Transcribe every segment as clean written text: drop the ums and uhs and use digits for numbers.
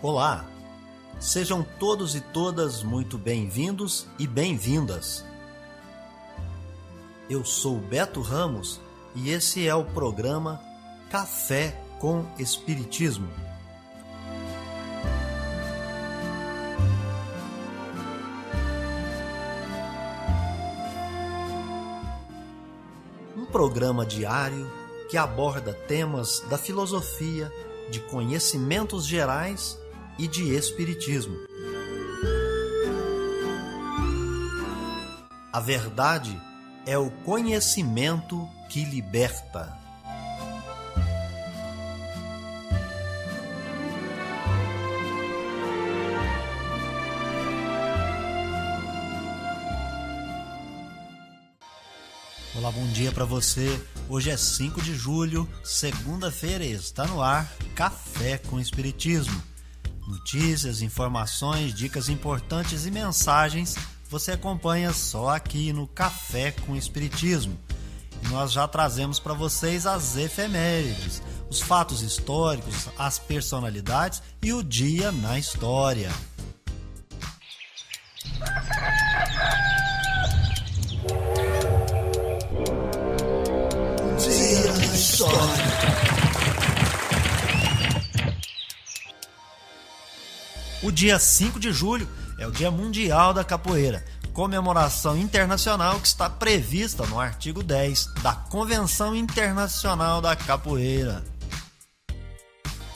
Olá, sejam todos e todas muito bem-vindos e bem-vindas. Eu sou Beto Ramos e esse é o programa Café com Espiritismo. Um programa diário que aborda temas da filosofia, de conhecimentos gerais e de espiritismo. A verdade é o conhecimento que liberta. Olá, bom dia para você. Hoje é 5 de julho, segunda-feira, e está no ar Café com Espiritismo. Notícias, informações, dicas importantes e mensagens você acompanha só aqui no Café com Espiritismo. E nós já trazemos para vocês as efemérides, os fatos históricos, as personalidades e o dia na história. Dia na história. O dia 5 de julho é o Dia Mundial da Capoeira, comemoração internacional que está prevista no artigo 10 da Convenção Internacional da Capoeira.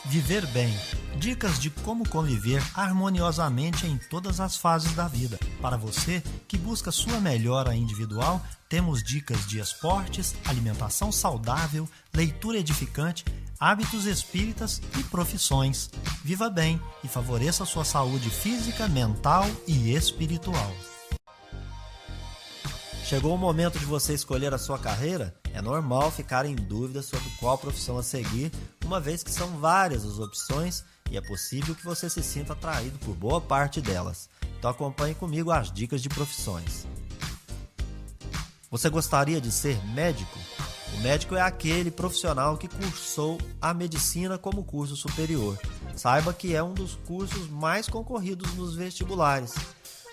Viver bem. Dicas de como conviver harmoniosamente em todas as fases da vida. Para você que busca sua melhora individual, temos dicas de esportes, alimentação saudável, leitura edificante, hábitos espíritas e profissões. Viva bem e favoreça sua saúde física, mental e espiritual. Chegou o momento de você escolher a sua carreira? É normal ficar em dúvida sobre qual profissão a seguir, uma vez que são várias as opções e é possível que você se sinta atraído por boa parte delas. Então acompanhe comigo as dicas de profissões. Você gostaria de ser médico? O médico é aquele profissional que cursou a medicina como curso superior. Saiba que é um dos cursos mais concorridos nos vestibulares.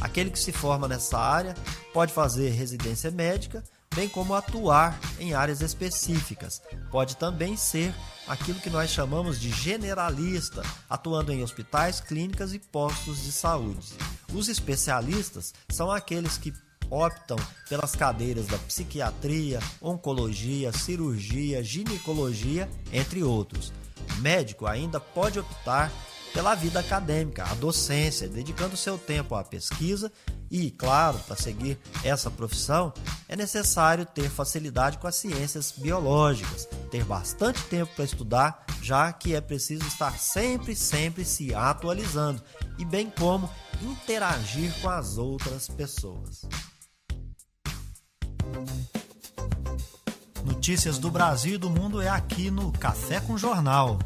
Aquele que se forma nessa área pode fazer residência médica, bem como atuar em áreas específicas. Pode também ser aquilo que nós chamamos de generalista, atuando em hospitais, clínicas e postos de saúde. Os especialistas são aqueles que optam pelas cadeiras da psiquiatria, oncologia, cirurgia, ginecologia, entre outros. O médico ainda pode optar pela vida acadêmica, a docência, dedicando seu tempo à pesquisa e, claro, para seguir essa profissão, é necessário ter facilidade com as ciências biológicas, ter bastante tempo para estudar, já que é preciso estar sempre se atualizando, e bem como interagir com as outras pessoas. Notícias do Brasil e do mundo é aqui no Café com Jornal.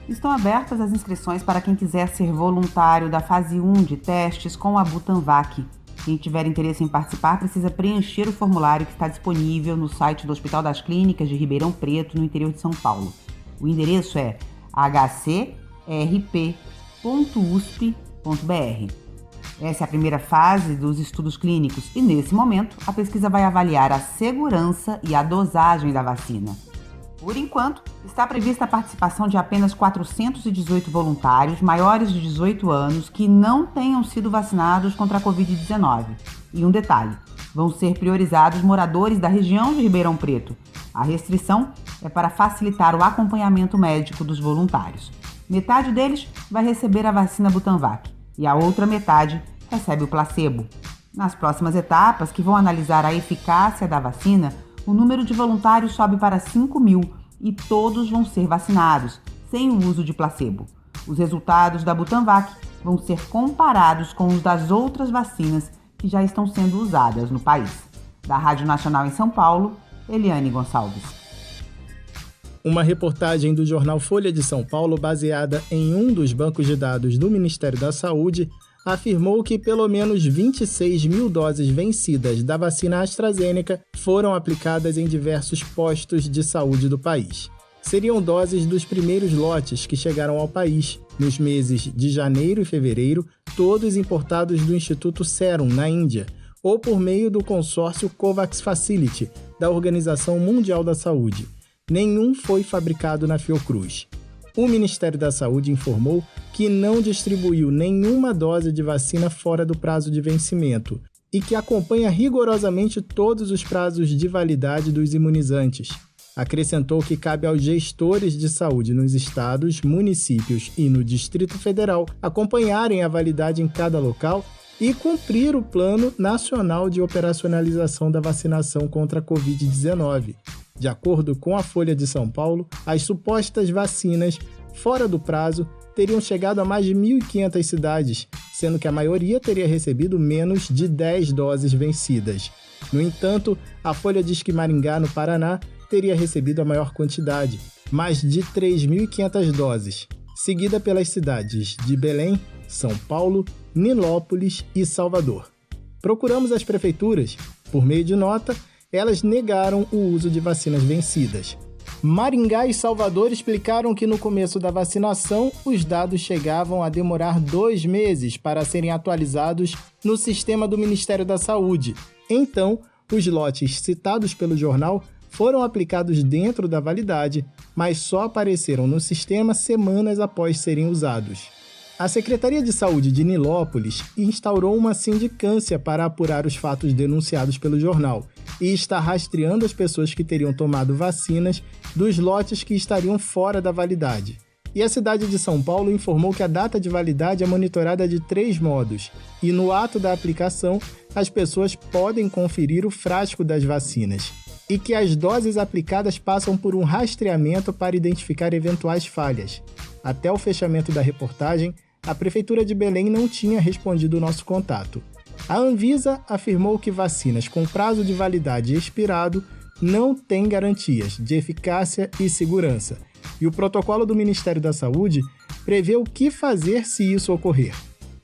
Estão abertas as inscrições para quem quiser ser voluntário da fase 1 de testes com a Butanvac. Quem tiver interesse em participar precisa preencher o formulário que está disponível no site do Hospital das Clínicas de Ribeirão Preto, no interior de São Paulo. O endereço é hcrp.usp.br. Essa é a primeira fase dos estudos clínicos e, nesse momento, a pesquisa vai avaliar a segurança e a dosagem da vacina. Por enquanto, está prevista a participação de apenas 418 voluntários maiores de 18 anos que não tenham sido vacinados contra a Covid-19. E um detalhe, vão ser priorizados moradores da região de Ribeirão Preto. A restrição é para facilitar o acompanhamento médico dos voluntários. Metade deles vai receber a vacina Butanvac e a outra metade recebe o placebo. Nas próximas etapas, que vão analisar a eficácia da vacina, o número de voluntários sobe para 5.000 e todos vão ser vacinados, sem o uso de placebo. Os resultados da Butanvac vão ser comparados com os das outras vacinas que já estão sendo usadas no país. Da Rádio Nacional em São Paulo, Eliane Gonçalves. Uma reportagem do jornal Folha de São Paulo, baseada em um dos bancos de dados do Ministério da Saúde, afirmou que pelo menos 26 mil doses vencidas da vacina AstraZeneca foram aplicadas em diversos postos de saúde do país. Seriam doses dos primeiros lotes que chegaram ao país nos meses de janeiro e fevereiro, todos importados do Instituto Serum, na Índia, ou por meio do consórcio COVAX Facility, da Organização Mundial da Saúde. Nenhum foi fabricado na Fiocruz. O Ministério da Saúde informou que não distribuiu nenhuma dose de vacina fora do prazo de vencimento e que acompanha rigorosamente todos os prazos de validade dos imunizantes. Acrescentou que cabe aos gestores de saúde nos estados, municípios e no Distrito Federal acompanharem a validade em cada local e cumprir o Plano Nacional de Operacionalização da Vacinação contra a Covid-19. De acordo com a Folha de São Paulo, as supostas vacinas fora do prazo teriam chegado a mais de 1.500 cidades, sendo que a maioria teria recebido menos de 10 doses vencidas. No entanto, a Folha diz que Maringá, no Paraná, teria recebido a maior quantidade, mais de 3.500 doses, seguida pelas cidades de Belém, São Paulo, Nilópolis e Salvador. Procuramos as prefeituras. Por meio de nota, elas negaram o uso de vacinas vencidas. Maringá e Salvador explicaram que no começo da vacinação, os dados chegavam a demorar 2 meses para serem atualizados no sistema do Ministério da Saúde. Então, os lotes citados pelo jornal foram aplicados dentro da validade, mas só apareceram no sistema semanas após serem usados. A Secretaria de Saúde de Nilópolis instaurou uma sindicância para apurar os fatos denunciados pelo jornal e está rastreando as pessoas que teriam tomado vacinas dos lotes que estariam fora da validade. E a cidade de São Paulo informou que a data de validade é monitorada de 3 modos e no ato da aplicação as pessoas podem conferir o frasco das vacinas e que as doses aplicadas passam por um rastreamento para identificar eventuais falhas. Até o fechamento da reportagem, a Prefeitura de Belém não tinha respondido o nosso contato. A Anvisa afirmou que vacinas com prazo de validade expirado não têm garantias de eficácia e segurança, e o protocolo do Ministério da Saúde prevê o que fazer se isso ocorrer.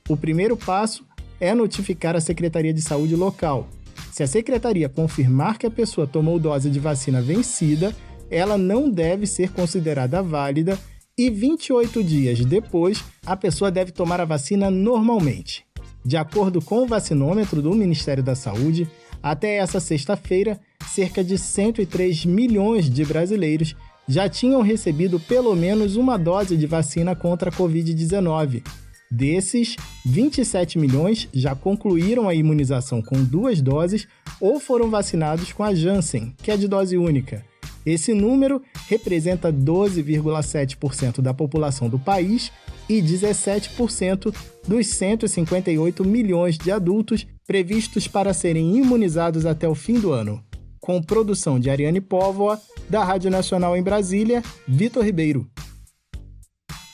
O primeiro passo é notificar a Secretaria de Saúde local. Se a Secretaria confirmar que a pessoa tomou dose de vacina vencida, ela não deve ser considerada válida e 28 dias depois, a pessoa deve tomar a vacina normalmente. De acordo com o vacinômetro do Ministério da Saúde, até essa sexta-feira, cerca de 103 milhões de brasileiros já tinham recebido pelo menos uma dose de vacina contra a Covid-19. Desses, 27 milhões já concluíram a imunização com 2 doses ou foram vacinados com a Janssen, que é de dose única. Esse número representa 12,7% da população do país e 17% dos 158 milhões de adultos previstos para serem imunizados até o fim do ano. Com produção de Ariane Póvoa, da Rádio Nacional em Brasília, Vitor Ribeiro.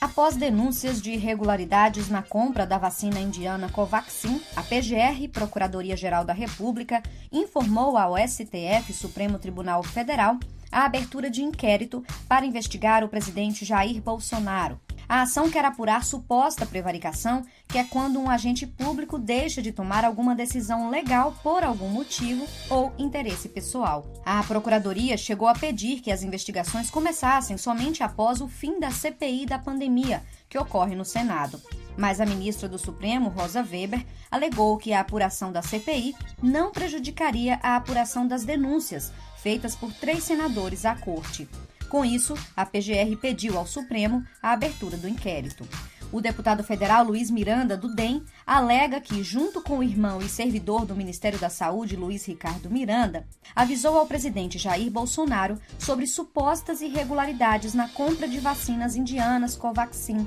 Após denúncias de irregularidades na compra da vacina indiana Covaxin, a PGR, Procuradoria-Geral da República, informou ao STF, Supremo Tribunal Federal, a abertura de inquérito para investigar o presidente Jair Bolsonaro. A ação quer apurar suposta prevaricação, que é quando um agente público deixa de tomar alguma decisão legal por algum motivo ou interesse pessoal. A Procuradoria chegou a pedir que as investigações começassem somente após o fim da CPI da pandemia, que ocorre no Senado. Mas a ministra do Supremo, Rosa Weber, alegou que a apuração da CPI não prejudicaria a apuração das denúncias feitas por 3 senadores à Corte. Com isso, a PGR pediu ao Supremo a abertura do inquérito. O deputado federal Luiz Miranda, do DEM, alega que, junto com o irmão e servidor do Ministério da Saúde, Luiz Ricardo Miranda, avisou ao presidente Jair Bolsonaro sobre supostas irregularidades na compra de vacinas indianas Covaxin.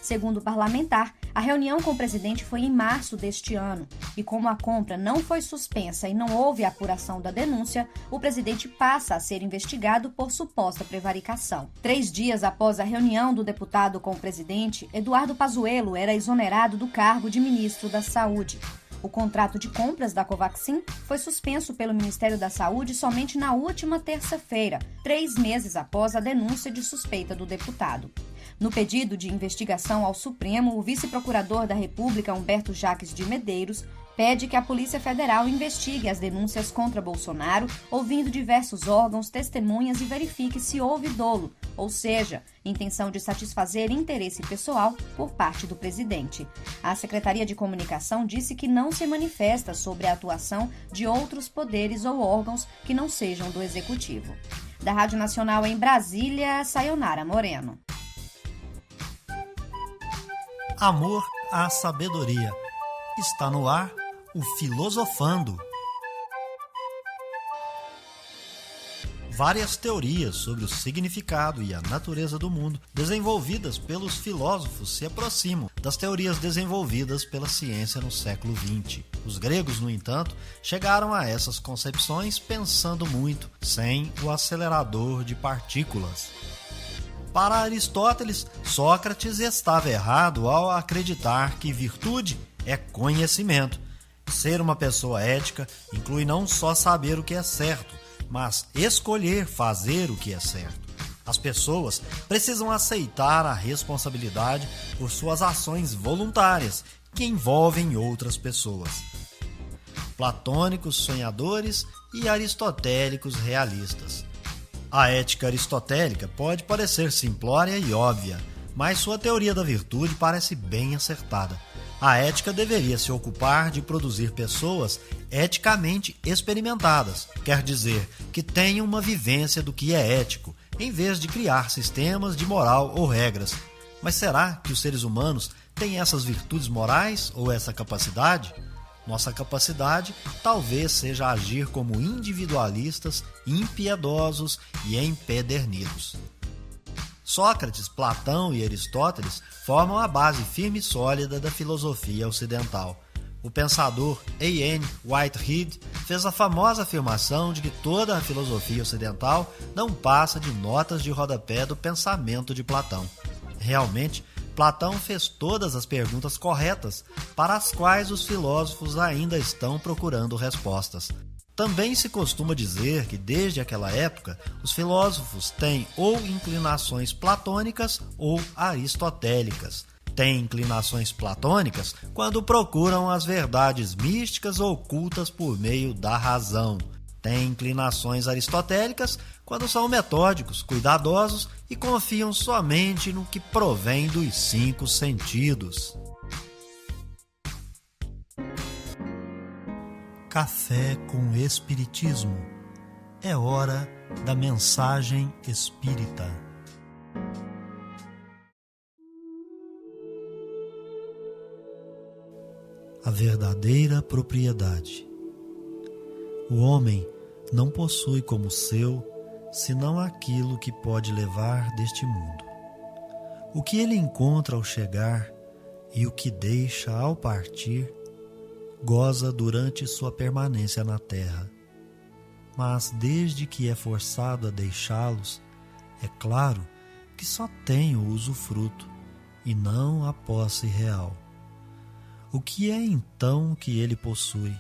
Segundo o parlamentar, a reunião com o presidente foi em março deste ano e, como a compra não foi suspensa e não houve apuração da denúncia, o presidente passa a ser investigado por suposta prevaricação. 3 dias após a reunião do deputado com o presidente, Eduardo Pazuello era exonerado do cargo de ministro da Saúde. O contrato de compras da Covaxin foi suspenso pelo Ministério da Saúde somente na última terça-feira, 3 meses após a denúncia de suspeita do deputado. No pedido de investigação ao Supremo, o vice-procurador da República, Humberto Jacques de Medeiros, pede que a Polícia Federal investigue as denúncias contra Bolsonaro, ouvindo diversos órgãos, testemunhas e verifique se houve dolo, ou seja, intenção de satisfazer interesse pessoal por parte do presidente. A Secretaria de Comunicação disse que não se manifesta sobre a atuação de outros poderes ou órgãos que não sejam do Executivo. Da Rádio Nacional em Brasília, Sayonara Moreno. Amor à sabedoria. Está no ar o Filosofando. Várias teorias sobre o significado e a natureza do mundo desenvolvidas pelos filósofos se aproximam das teorias desenvolvidas pela ciência no século XX. Os gregos, no entanto, chegaram a essas concepções pensando muito, sem o acelerador de partículas. Para Aristóteles, Sócrates estava errado ao acreditar que virtude é conhecimento. Ser uma pessoa ética inclui não só saber o que é certo, mas escolher fazer o que é certo. As pessoas precisam aceitar a responsabilidade por suas ações voluntárias que envolvem outras pessoas. Platônicos sonhadores e aristotélicos realistas. A ética aristotélica pode parecer simplória e óbvia, mas sua teoria da virtude parece bem acertada. A ética deveria se ocupar de produzir pessoas eticamente experimentadas, quer dizer, que tenham uma vivência do que é ético, em vez de criar sistemas de moral ou regras. Mas será que os seres humanos têm essas virtudes morais ou essa capacidade? Nossa capacidade talvez seja agir como individualistas, impiedosos e empedernidos. Sócrates, Platão e Aristóteles formam a base firme e sólida da filosofia ocidental. O pensador A.N. Whitehead fez a famosa afirmação de que toda a filosofia ocidental não passa de notas de rodapé do pensamento de Platão. Realmente, Platão fez todas as perguntas corretas para as quais os filósofos ainda estão procurando respostas. Também se costuma dizer que, desde aquela época, os filósofos têm ou inclinações platônicas ou aristotélicas. Têm inclinações platônicas quando procuram as verdades místicas ocultas por meio da razão. Têm inclinações aristotélicas quando são metódicos, cuidadosos e confiam somente no que provém dos 5 sentidos. Café com Espiritismo. É hora da mensagem espírita. A verdadeira propriedade. O homem não possui como seu senão aquilo que pode levar deste mundo. O que ele encontra ao chegar e o que deixa ao partir goza durante sua permanência na terra. Mas desde que é forçado a deixá-los, é claro que só tem o usufruto e não a posse real. O que é então que ele possui?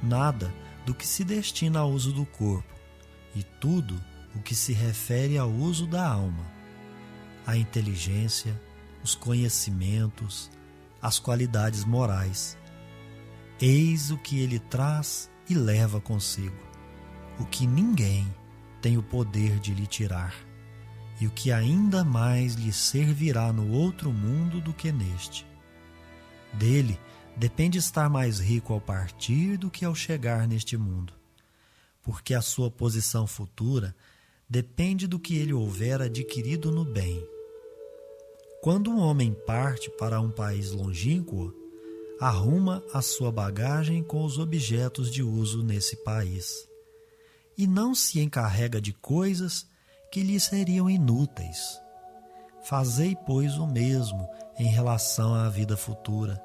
Nada do que se destina ao uso do corpo, e tudo o que se refere ao uso da alma, a inteligência, os conhecimentos, as qualidades morais. Eis o que ele traz e leva consigo, o que ninguém tem o poder de lhe tirar, e o que ainda mais lhe servirá no outro mundo do que neste. Dele depende estar mais rico ao partir do que ao chegar neste mundo, porque a sua posição futura depende do que ele houver adquirido no bem. Quando um homem parte para um país longínquo, arruma a sua bagagem com os objetos de uso nesse país, e não se encarrega de coisas que lhe seriam inúteis. Fazei, pois, o mesmo em relação à vida futura,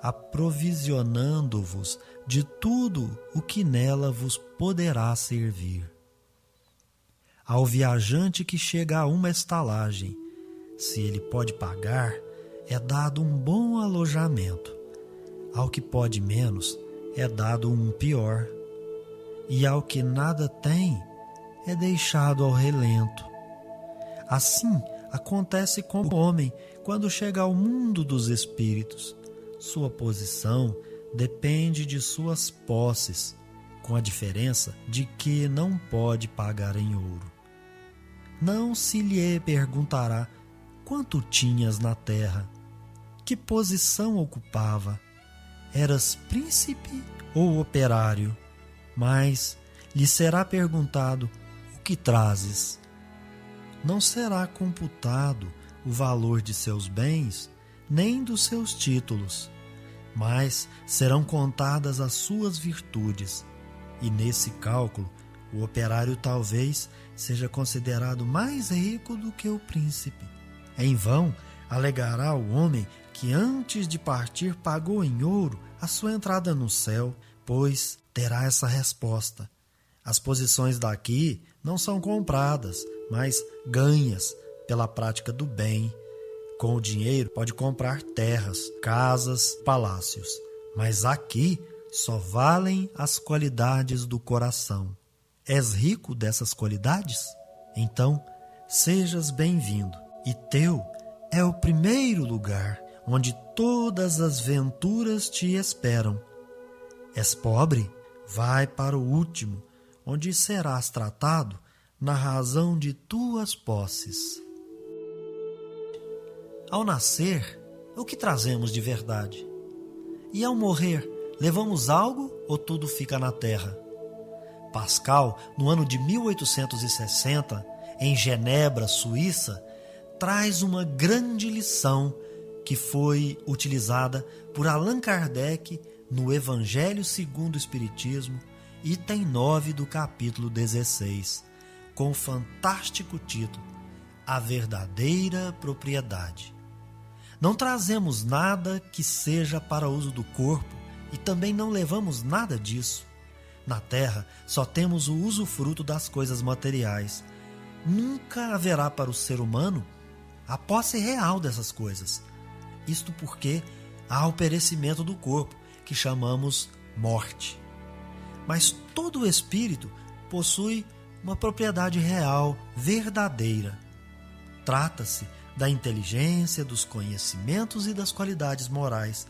aprovisionando-vos de tudo o que nela vos poderá servir. Ao viajante que chega a uma estalagem, se ele pode pagar, é dado um bom alojamento. Ao que pode menos, é dado um pior. E ao que nada tem, é deixado ao relento. Assim, acontece com o homem quando chega ao mundo dos espíritos. Sua posição depende de suas posses, com a diferença de que não pode pagar em ouro. Não se lhe perguntará quanto tinhas na terra, que posição ocupava, eras príncipe ou operário, mas lhe será perguntado o que trazes. Não será computado o valor de seus bens, nem dos seus títulos, mas serão contadas as suas virtudes, e nesse cálculo o operário talvez seja considerado mais rico do que o príncipe. Em vão alegará o homem que antes de partir pagou em ouro a sua entrada no céu, pois terá essa resposta: as posições daqui não são compradas, mas ganhas pela prática do bem. Com o dinheiro pode comprar terras, casas, palácios, mas aqui só valem as qualidades do coração. És rico dessas qualidades? Então, sejas bem-vindo, e teu é o primeiro lugar onde todas as venturas te esperam. És pobre? Vai para o último, onde serás tratado na razão de tuas posses. Ao nascer, o que trazemos de verdade? E ao morrer, levamos algo ou tudo fica na terra? Pascal, no ano de 1860, em Genebra, Suíça, traz uma grande lição que foi utilizada por Allan Kardec no Evangelho segundo o Espiritismo, item 9 do capítulo 16, com o fantástico título A Verdadeira Propriedade. Não trazemos nada que seja para uso do corpo e também não levamos nada disso. Na terra só temos o usufruto das coisas materiais. Nunca haverá para o ser humano a posse real dessas coisas. Isto porque há o perecimento do corpo, que chamamos morte. Mas todo o espírito possui uma propriedade real, verdadeira. Trata-se da inteligência, dos conhecimentos e das qualidades morais.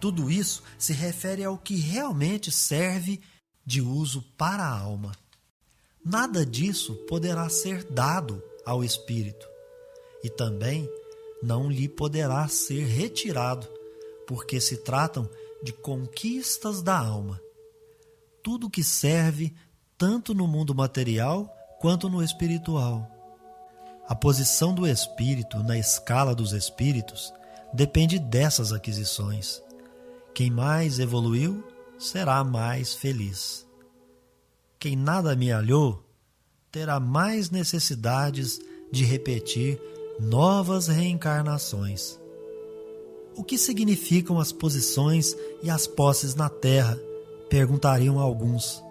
Tudo isso se refere ao que realmente serve de uso para a alma. Nada disso poderá ser dado ao espírito e também não lhe poderá ser retirado, porque se tratam de conquistas da alma. Tudo que serve tanto no mundo material quanto no espiritual. A posição do espírito na escala dos espíritos depende dessas aquisições. Quem mais evoluiu será mais feliz. Quem nada amealhou terá mais necessidades de repetir novas reencarnações. O que significam as posições e as posses na terra? Perguntariam alguns.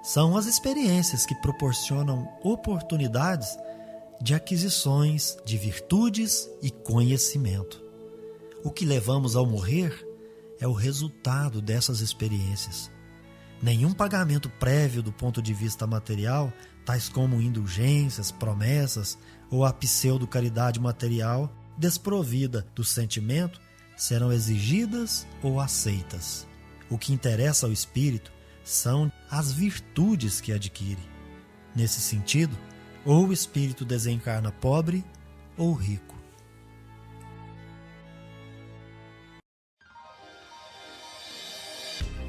São as experiências que proporcionam oportunidades de aquisições de virtudes e conhecimento. O que levamos ao morrer é o resultado dessas experiências. Nenhum pagamento prévio do ponto de vista material, tais como indulgências, promessas ou a pseudo-caridade material, desprovida do sentimento, serão exigidas ou aceitas. O que interessa ao espírito são as virtudes que adquire. Nesse sentido, ou o espírito desencarna pobre ou rico.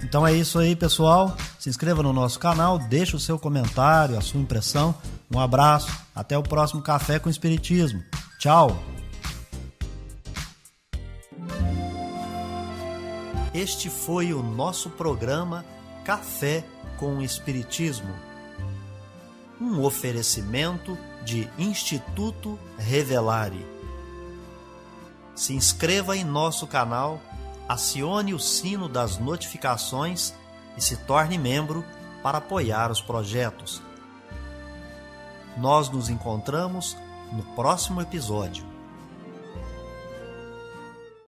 Então é isso aí, pessoal. Se inscreva no nosso canal, deixe o seu comentário, a sua impressão. Um abraço, até o próximo Café com Espiritismo. Tchau! Este foi o nosso programa Café com Espiritismo. Um oferecimento de Instituto Revelare. Se inscreva em nosso canal, acione o sino das notificações e se torne membro para apoiar os projetos. Nós nos encontramos no próximo episódio.